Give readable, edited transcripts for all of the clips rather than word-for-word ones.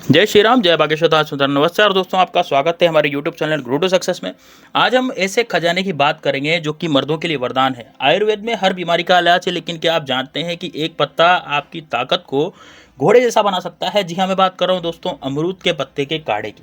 जय श्री राम, जय बागेश्वर सुंदर। नमस्कार दोस्तों, आपका स्वागत है हमारे YouTube channel grow to success में। आज हम ऐसे खजाने की बात करेंगे जो कि मर्दों के लिए वरदान है। आयुर्वेद में हर बीमारी का इलाज है, लेकिन क्या आप जानते हैं कि एक पत्ता आपकी ताकत को घोड़े जैसा बना सकता है? जी हाँ, मैं बात कर रहा हूँ दोस्तों अमरूद के पत्ते के काढ़े की।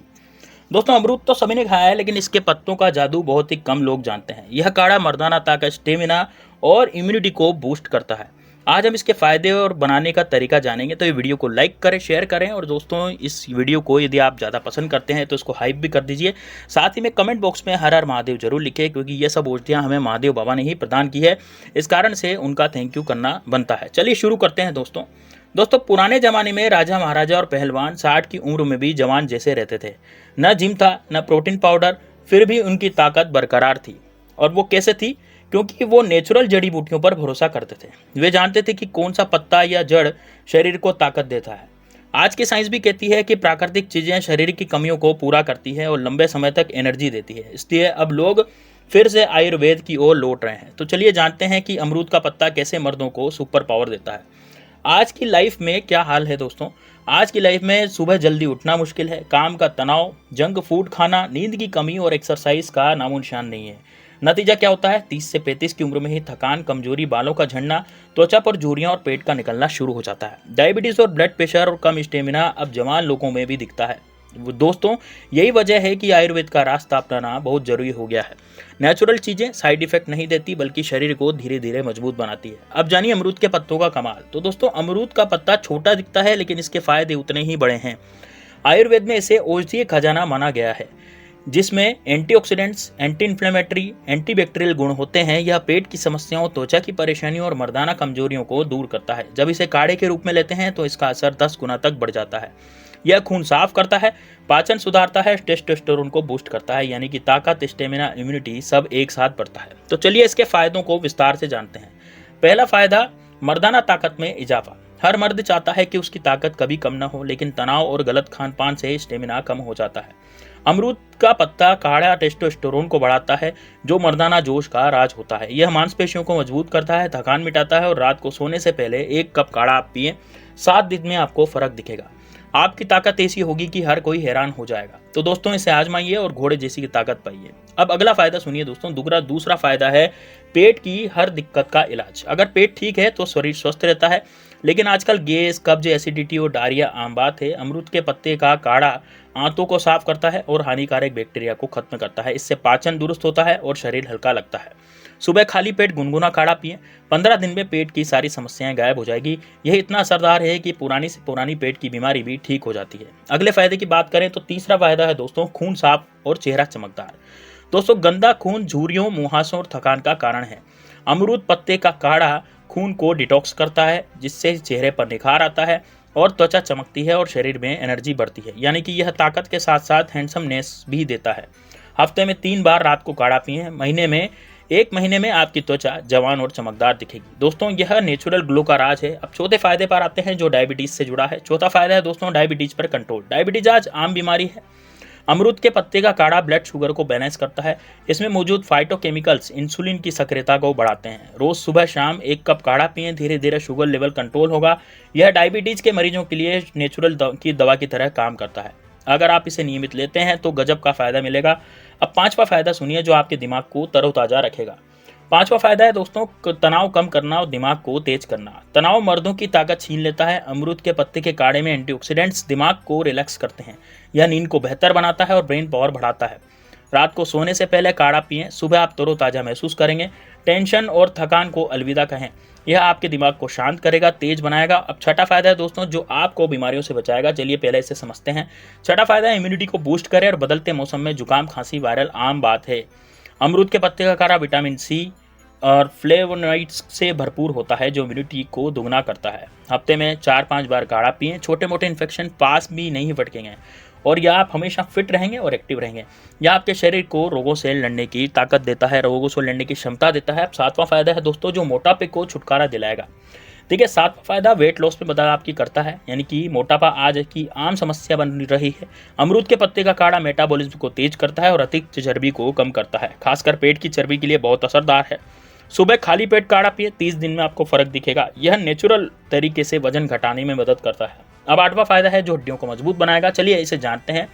दोस्तों अमरूद तो सभी ने खाया है, लेकिन इसके पत्तों का जादू बहुत ही कम लोग जानते हैं। यह काढ़ा मर्दाना ताकत, स्टेमिना और इम्यूनिटी को बूस्ट करता है। आज हम इसके फायदे और बनाने का तरीका जानेंगे, तो ये वीडियो को लाइक करें, शेयर करें और दोस्तों इस वीडियो को यदि आप ज़्यादा पसंद करते हैं तो इसको हाइप भी कर दीजिए। साथ ही में कमेंट बॉक्स में हर हर महादेव जरूर लिखें, क्योंकि ये सब औषधियाँ हमें महादेव बाबा ने ही प्रदान की है। इस कारण से उनका थैंक यू करना बनता है। चलिए शुरू करते हैं दोस्तों पुराने ज़माने में राजा महाराजा और पहलवान 60 की उम्र में भी जवान जैसे रहते थे। न जिम था, न प्रोटीन पाउडर, फिर भी उनकी ताकत बरकरार थी। और वो कैसे थी? क्योंकि वो नेचुरल जड़ी बूटियों पर भरोसा करते थे। वे जानते थे कि कौन सा पत्ता या जड़ शरीर को ताकत देता है। आज की साइंस भी कहती है कि प्राकृतिक चीज़ें शरीर की कमियों को पूरा करती है और लंबे समय तक एनर्जी देती है। इसलिए अब लोग फिर से आयुर्वेद की ओर लौट रहे हैं। तो चलिए जानते हैं कि अमरूद का पत्ता कैसे मर्दों को सुपर पावर देता है। आज की लाइफ में क्या हाल है दोस्तों? आज की लाइफ में सुबह जल्दी उठना मुश्किल है, काम का तनाव, जंक फूड खाना, नींद की कमी और एक्सरसाइज का नामो निशान नहीं है। नतीजा क्या होता है? 30 से 35 की उम्र में ही थकान, कमजोरी, बालों का झड़ना, त्वचा पर झुर्रियां और पेट का निकलना शुरू हो जाता है। डायबिटीज और ब्लड प्रेशर और कम स्टेमिना अब जवान लोगों में भी दिखता है। दोस्तों यही वजह है कि आयुर्वेद का रास्ता अपनाना बहुत जरूरी हो गया है। नेचुरल चीजें साइड इफेक्ट नहीं देती, बल्कि शरीर को धीरे धीरे मजबूत बनाती है। अब जानिए अमरूद के पत्तों का कमाल। तो दोस्तों अमरूद का पत्ता छोटा दिखता है, लेकिन इसके फायदे उतने ही बड़े हैं। आयुर्वेद में इसे औषधीय खजाना माना गया है, जिसमें एंटीऑक्सीडेंट्स, एंटी इन्फ्लेमेटरी, एंटीबैक्टीरियल गुण होते हैं। यह पेट की समस्याओं, त्वचा की परेशानियों और मर्दाना कमजोरियों को दूर करता है। जब इसे काढ़े के रूप में लेते हैं तो इसका असर 10 गुना तक बढ़ जाता है। यह खून साफ करता है, पाचन सुधारता है, टेस्टोस्टेरोन को बूस्ट करता है, यानी कि ताकत, स्टेमिना, इम्यूनिटी सब एक साथ बढ़ता है। तो चलिए इसके फायदों को विस्तार से जानते हैं। पहला फायदा, मर्दाना ताकत में इजाफा। हर मर्द चाहता है कि उसकी ताकत कभी कम न हो, लेकिन तनाव और गलत खान पान से स्टेमिना कम हो जाता है। अमरूद का पत्ता काढ़ा टेस्टोस्टेरोन को बढ़ाता है, जो मर्दाना जोश का राज होता है। यह मांसपेशियों को मजबूत करता है, थकान मिटाता है और रात को सोने से पहले 1 कप काढ़ा आप पिए, 7 दिन में आपको फर्क दिखेगा। आपकी ताकत ऐसी होगी कि हर कोई हैरान हो जाएगा। तो दोस्तों इसे आजमाइए और घोड़े जैसी की ताकत पाइए। अब अगला फायदा सुनिए दोस्तों। दूसरा फायदा है पेट की हर दिक्कत का इलाज। अगर पेट ठीक है तो शरीर स्वस्थ रहता है, लेकिन आजकल गैस, कब्ज, एसिडिटी और डायरिया आम बात है। अमरूद के पत्ते का काढ़ा आंतों को साफ करता है और हानिकारक बैक्टीरिया को खत्म करता है। इससे पाचन दुरुस्त होता है और शरीर हल्का लगता है। सुबह खाली पेट गुनगुना काढ़ा पिए, 15 दिन में पेट की सारी समस्याएं गायब हो जाएगी। यह इतना असरदार है कि पुरानी से पुरानी पेट की बीमारी भी ठीक हो जाती है। अगले फायदे की बात करें तो तीसरा फायदा है दोस्तों खून साफ और चेहरा चमकदार। दोस्तों गंदा खून झुर्रियों, मुहासों और थकान का कारण है। अमरूद पत्ते का काढ़ा खून को डिटॉक्स करता है, जिससे चेहरे पर निखार आता है और त्वचा चमकती है और शरीर में एनर्जी बढ़ती है। यानी कि यह ताकत के साथ साथ हैंडसमनेस भी देता है। हफ्ते में 3 बार रात को काढ़ा पिए, एक महीने में आपकी त्वचा जवान और चमकदार दिखेगी। दोस्तों यह नेचुरल ग्लो का राज है। अब चौथे फायदे पर आते हैं, जो डायबिटीज से जुड़ा है। चौथा फायदा है दोस्तों डायबिटीज पर कंट्रोल। डायबिटीज आज आम बीमारी है। अमरूद के पत्ते का काढ़ा ब्लड शुगर को बैलेंस करता है। इसमें मौजूद फाइटोकेमिकल्स इंसुलिन की सक्रियता को बढ़ाते हैं। रोज सुबह शाम 1 कप काढ़ा पिएं, धीरे धीरे शुगर लेवल कंट्रोल होगा। यह डायबिटीज के मरीजों के लिए नेचुरल दवा की तरह काम करता है। अगर आप इसे नियमित लेते हैं तो गजब का फायदा मिलेगा। अब 5वां फायदा सुनिए, जो आपके दिमाग को तरोताजा रखेगा। 5वां फायदा है दोस्तों तनाव कम करना और दिमाग को तेज करना। तनाव मर्दों की ताकत छीन लेता है। अमरूद के पत्ते के काढ़े में एंटीऑक्सीडेंट्स दिमाग को रिलैक्स करते हैं। यह नींद को बेहतर बनाता है और ब्रेन पावर बढ़ाता है। रात को सोने से पहले काढ़ा पिएं, सुबह आप तरोताजा महसूस करेंगे। टेंशन और थकान को अलविदा कहें। यह आपके दिमाग को शांत करेगा, तेज बनाएगा। अब छठा फायदा है दोस्तों, जो आपको बीमारियों से बचाएगा। चलिए पहले इसे समझते हैं। छठा फायदा है इम्यूनिटी को बूस्ट करे और बदलते मौसम में जुकाम, खांसी, वायरल आम बात है। अमरूद के पत्ते का काढ़ा विटामिन सी और फ्लेवोनॉइड्स से भरपूर होता है, जो इम्यूनिटी को दोगुना करता है। हफ्ते में 4-5 बार काढ़ा पिएं, छोटे मोटे इन्फेक्शन पास भी नहीं फटकेंगे और यह आप हमेशा फिट रहेंगे और एक्टिव रहेंगे। यह आपके शरीर को रोगों से लड़ने की ताकत देता है, रोगों से लड़ने की क्षमता देता है। अब 7वां फायदा है दोस्तों, जो मोटापे को छुटकारा दिलाएगा। ठीक है, 7वां फायदा वेट लॉस में मदद आपकी करता है, यानी कि मोटापा आज की आम समस्या बन रही है। अमरूद के पत्ते का काढ़ा मेटाबॉलिज्म को तेज करता है और अतिरिक्त चर्बी को कम करता है, खासकर पेट की चर्बी के लिए बहुत असरदार है। सुबह खाली पेट काढ़ा पिए, 30 दिन में आपको फर्क दिखेगा। यह नेचुरल तरीके से वजन घटाने में मदद करता है। अब 8वां फायदा है जो हड्डियों को मजबूत बनाएगा। चलिए इसे जानते हैं।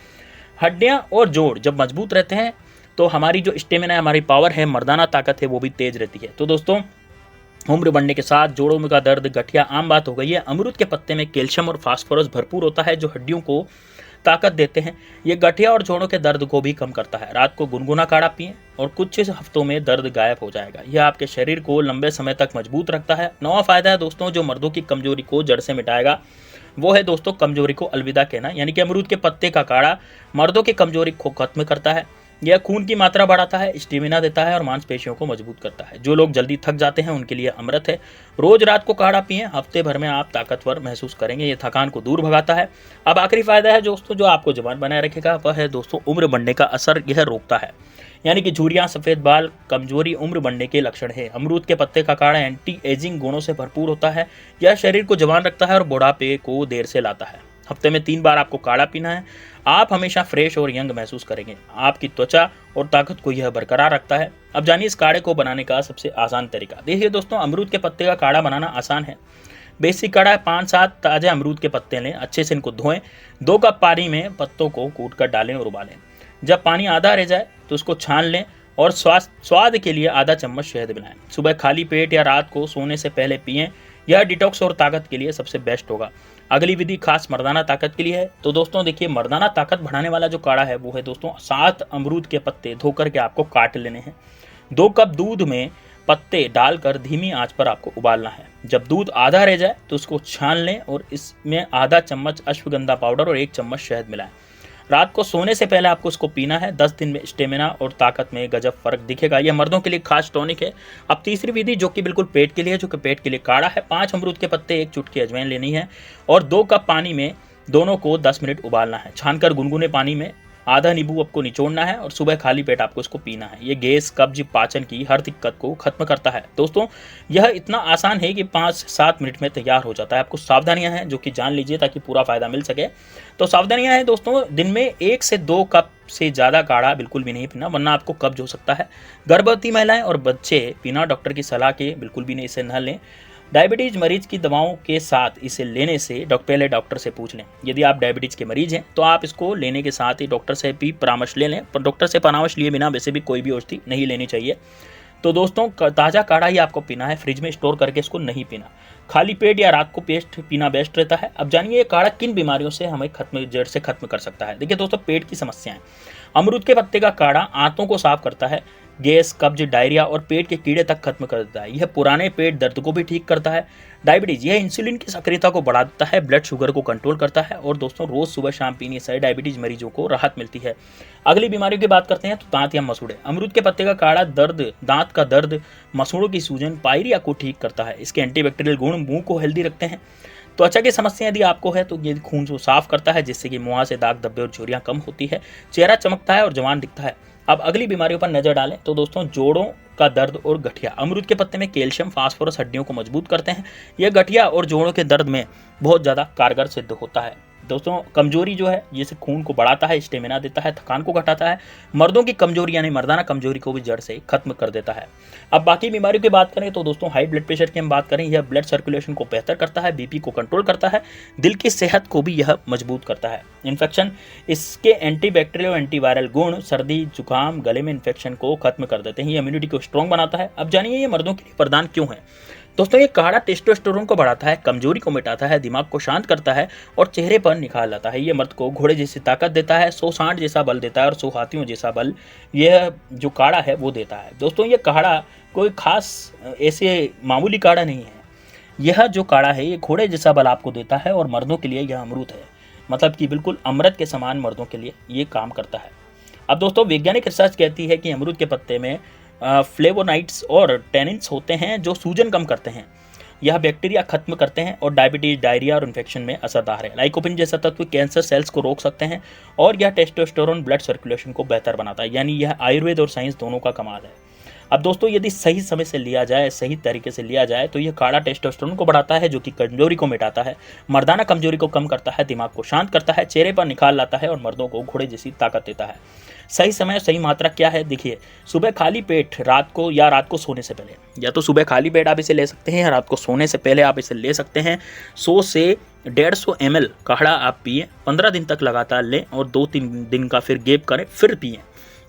हड्डियां और जोड़ जब मजबूत रहते हैं तो हमारी जो स्टेमिना है, हमारी पावर है, मर्दाना ताकत है, वो भी तेज रहती है। तो दोस्तों उम्र बढ़ने के साथ जोड़ों में का दर्द, गठिया आम बात हो गई है। अमरूद के पत्ते में कैल्शियम और फास्फोरस भरपूर होता है जो हड्डियों को ताकत देते हैं। ये गठिया और जोड़ों के दर्द को भी कम करता है। रात को गुनगुना काढ़ा पिएं और कुछ हफ्तों में दर्द गायब हो जाएगा। यह आपके शरीर को लंबे समय तक मजबूत रखता है। 9वां फायदा है दोस्तों जो मर्दों की कमजोरी को जड़ से मिटाएगा, वो है दोस्तों कमजोरी को अलविदा कहना। यानी कि अमरूद के पत्ते का काढ़ा मर्दों की कमजोरी को खत्म करता है। यह खून की मात्रा बढ़ाता है, स्टेमिना देता है और मांसपेशियों को मजबूत करता है। जो लोग जल्दी थक जाते हैं उनके लिए अमृत है। रोज रात को काढ़ा पिएं, हफ्ते भर में आप ताकतवर महसूस करेंगे। ये थकान को दूर भगाता है। अब आखिरी फायदा है दोस्तों जो आपको जवान बनाए रखेगा, वह है दोस्तों उम्र बढ़ने का असर यह रोकता है। यानी कि झुर्रियां, सफेद बाल, कमजोरी उम्र बढ़ने के लक्षण है। अमरूद के पत्ते का काढ़ा एंटी एजिंग गुणों से भरपूर होता है। यह शरीर को जवान रखता है और बुढ़ापे को देर से लाता है। हफ्ते में 3 बार आपको काढ़ा पीना है। आप हमेशा फ्रेश और यंग महसूस करेंगे। आपकी त्वचा और ताकत को यह बरकरार रखता है। अब जानिए इस काढ़े को बनाने का सबसे आसान तरीका। देखिए दोस्तों अमरूद के पत्ते का काढ़ा बनाना आसान है। बेसिक काढ़ा है। 5-7 ताजे अमरूद के पत्ते लें, अच्छे से इनको धोएं। 2 कप पानी में पत्तों को कूट कर डालें और उबालें। जब पानी आधा रह जाए तो उसको छान लें और स्वाद के लिए आधा चम्मच शहद मिलाएं। सुबह खाली पेट या रात को सोने से पहले पिएं। यह डिटॉक्स और ताकत के लिए सबसे बेस्ट होगा। अगली विधि खास मर्दाना ताकत के लिए है। तो दोस्तों देखिए मर्दाना ताकत बढ़ाने वाला जो काढ़ा है वो है दोस्तों 7 अमरूद के पत्ते धोकर के आपको काट लेने हैं। 2 कप दूध में पत्ते डालकर धीमी आंच पर आपको उबालना है। जब दूध आधा रह जाए तो उसको छान लें और इसमें आधा चम्मच अश्वगंधा पाउडर और 1 चम्मच शहद मिलाएं। रात को सोने से पहले आपको इसको पीना है। 10 दिन में स्टेमिना और ताकत में गजब फर्क दिखेगा। यह मर्दों के लिए खास टॉनिक है। अब तीसरी विधि जो कि बिल्कुल पेट के लिए है, जो कि पेट के लिए काढ़ा है। 5 अमरूद के पत्ते, 1 चुटकी अजवाइन लेनी है और 2 कप पानी में दोनों को 10 मिनट उबालना है। छानकर गुनगुने पानी में आधा नींबू आपको निचोड़ना है और सुबह खाली पेट आपको इसको पीना है। ये गैस, कब्ज, पाचन की हर दिक्कत को खत्म करता है। दोस्तों यह इतना आसान है कि 5-7 मिनट में तैयार हो जाता है। आपको सावधानियां हैं जो कि जान लीजिए ताकि पूरा फायदा मिल सके। तो सावधानियां हैं दोस्तों, दिन में 1 से 2 कप से ज़्यादा काढ़ा बिल्कुल भी नहीं पीना वरना आपको कब्ज हो सकता है। गर्भवती महिलाएं और बच्चे बिना डॉक्टर की सलाह के बिल्कुल भी नहीं इसे न लें। डायबिटीज मरीज की दवाओं के साथ इसे लेने से पहले डॉक्टर से पूछ लें। यदि आप डायबिटीज के मरीज हैं तो आप इसको लेने के साथ ही डॉक्टर से भी परामर्श ले लें। पर डॉक्टर से परामर्श लिए बिना वैसे भी कोई भी औषधि नहीं लेनी चाहिए। तो दोस्तों ताज़ा काढ़ा ही आपको पीना है, फ्रिज में स्टोर करके इसको नहीं पीना। खाली पेट या रात को पेस्ट पीना बेस्ट रहता है। अब जानिए ये काढ़ा किन बीमारियों से हमें जड़ से खत्म कर सकता है। देखिए दोस्तों पेट की समस्याएं, अमरूद के पत्ते का काढ़ा आंतों को साफ करता है। गैस, कब्ज, डायरिया और पेट के कीड़े तक खत्म कर देता है। यह पुराने पेट दर्द को भी ठीक करता है। डायबिटीज, यह इंसुलिन की सक्रियता को बढ़ा देता है, ब्लड शुगर को कंट्रोल करता है और दोस्तों रोज सुबह शाम पीने से डायबिटीज मरीजों को राहत मिलती है। अगली बीमारियों की बात करते हैं तो दांत या मसूड़े। अमरूद के पत्ते का काढ़ा दांत का दर्द, मसूड़ों की सूजन, पायरिया को ठीक करता है। इसके एंटीबैक्टीरियल गुण मुंह को हेल्दी रखते हैं। त्वचा की समस्या यदि आपको है तो ये खून को साफ करता है जिससे कि मुंह से दाग, धब्बे और झुर्रियां कम होती है। चेहरा चमकता है और जवान दिखता है। अब अगली बीमारियों पर नजर डालें तो दोस्तों जोड़ों का दर्द और गठिया। अमरूद के पत्ते में कैल्शियम, फास्फोरस हड्डियों को मजबूत करते हैं। यह गठिया और जोड़ों के दर्द में बहुत ज़्यादा कारगर सिद्ध होता है। दोस्तों कमजोरी जो है ये खून को बढ़ाता है, स्टेमिना देता है, थकान को घटाता है। मर्दों की कमजोरी यानी मर्दाना कमजोरी को भी जड़ से खत्म कर देता है। अब बाकी बीमारियों की बात करें तो दोस्तों हाई ब्लड प्रेशर की हम बात करें, यह ब्लड सर्कुलेशन को बेहतर करता है, बीपी को कंट्रोल करता है, दिल की सेहत को भी यह मजबूत करता है। इन्फेक्शन, इसके एंटीबैक्टीरियल और एंटीवायरल गुण सर्दी, जुकाम, गले में इन्फेक्शन को खत्म कर देते हैं। ये इम्यूनिटी को स्ट्रॉन्ग बनाता है। अब जानिए ये मर्दों के लिए वरदान क्यों है। दोस्तों ये काढ़ा टेस्टोस्टेरोन को बढ़ाता है, कमजोरी को मिटाता है, दिमाग को शांत करता है और चेहरे पर निखार लाता है। ये मर्द को घोड़े जैसी ताकत देता है, 100 सांड जैसा बल देता है और 100 हाथियों जैसा बल यह जो काढ़ा है वो देता है। दोस्तों ये काढ़ा कोई खास ऐसे मामूली काढ़ा नहीं है। यह जो काढ़ा है ये घोड़े जैसा बल आपको देता है और मर्दों के लिए यह अमृत है। मतलब कि बिल्कुल अमृत के समान मर्दों के लिए ये काम करता है। अब दोस्तों वैज्ञानिक रिसर्च कहती है कि अमरूद के पत्ते में फ्लेवोनाइड्स और टेनिन्स होते हैं जो सूजन कम करते हैं। यह बैक्टीरिया खत्म करते हैं और डायबिटीज, डायरिया और इन्फेक्शन में असरदार है। लाइकोपिन जैसा तत्व कैंसर सेल्स को रोक सकते हैं और यह टेस्टोस्टेरोन ब्लड सर्कुलेशन को बेहतर बनाता है। यानी यह आयुर्वेद और साइंस दोनों का कमाल है। अब दोस्तों यदि सही समय से लिया जाए, सही तरीके से लिया जाए तो ये काढ़ा टेस्टोस्टेरोन को बढ़ाता है, जो कि कमजोरी को मिटाता है, मर्दाना कमजोरी को कम करता है, दिमाग को शांत करता है, चेहरे पर निखार लाता है और मर्दों को घोड़े जैसी ताकत देता है। सही समय सही मात्रा क्या है, देखिए सुबह खाली पेट रात को सोने से पहले, या तो सुबह खाली पेट आप इसे ले सकते हैं या रात को सोने से पहले आप इसे ले सकते हैं। 100 से 150 ml काढ़ा आप पिए, 15 दिन तक लगातार लें और 2-3 दिन का फिर गैप करें, फिर पिएं।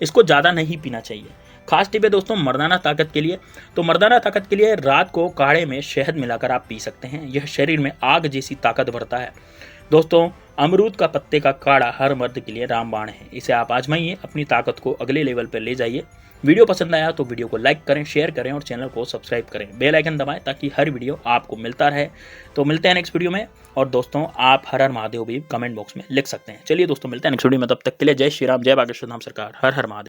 इसको ज़्यादा नहीं पीना चाहिए। खास टिप है दोस्तों मर्दाना ताकत के लिए, तो मर्दाना ताकत के लिए रात को काढ़े में शहद मिलाकर आप पी सकते हैं। यह शरीर में आग जैसी ताकत भरता है। दोस्तों अमरूद का पत्ते का काढ़ा हर मर्द के लिए रामबाण है। इसे आप आजमाइए, अपनी ताकत को अगले लेवल पर ले जाइए। वीडियो पसंद आया तो वीडियो को लाइक करें, शेयर करें और चैनल को सब्सक्राइब करें। बेल आइकन दबाएं ताकि हर वीडियो आपको मिलता रहे। तो मिलते हैं नेक्स्ट वीडियो में। और दोस्तों आप हर हर महादेव भी कमेंट बॉक्स में लिख सकते हैं। चलिए दोस्तों मिलते हैं नेक्स्ट वीडियो में, तब तक के लिए जय श्री राम, जय बागेश्वर धाम सरकार, हर हर महादेव।